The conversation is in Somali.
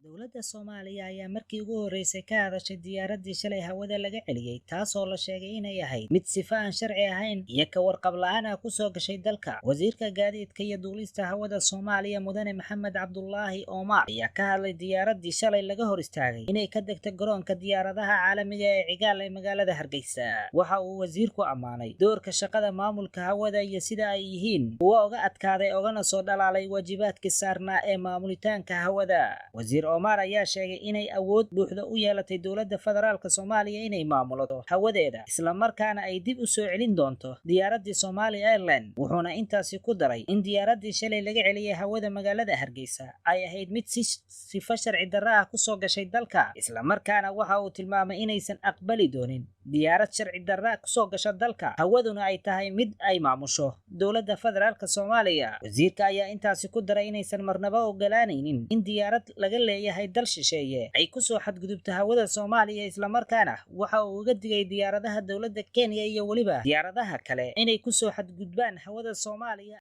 dowladda Soomaaliya ayaa markii ugu horeysay ka hadashay diyaaradii shalay hawada laga celiyay taasoo la sheegay inay ahayd mid sifa aan sharci ahayn iyo ka warqab la'aan ah ku soo gashay dalka. Wasiirka gaadiidka iyo duulista hawada Soomaaliya Mudane Maxamed Cabdullaahi Omar ayaa ka hadlay diyaaradii shalay laga hor istaagay inay ka degto garoonka diyaaradaha caalamiga ee Cigaal ee magaalada Hargeysa. Waxa uu wasiirku ammaanay doorka shaqada maamulka hawada iyo sida ay yihiin kuwa uga adkaaday ogana soo dhalaalay waajibaadkii saarnaa ee maamulitaanka hawada. Wasiir Omar ayaa sheegay inay awood buuxda u yeelatay dowladda federaalka Soomaaliya inay maamulato hawadeeda isla markaana ay dib u soo celin doonto diyaaradii Somali Airlines. Wuxuuna intaasi ku daray in diyaaradii shalay laga celiyay hawada magaalada Hargeysa ay ahayd mid sifa sharci darro ah ku soo gashay dalka, isla markaana waxa uu tilmaamay inaysan aqbali doonin diyaarad sharci darro ku soo gasha dalka, hawaduna ay tahay mid ay maamusho dowladda federaalka Soomaaliya. Wasiirka ayaa intaasi ku daray inaysan marnaba ogolaanaynin in diyaarad laga leeyahay dal shisheeye ay ku soo xadgudubto hawada Soomaaliya, isla markaana waxa uu uga digay diyaaradaha dowladda Kenya iyo waliba diyaaradaha kale inay ku soo xadgudbaan hawada Soomaaliya.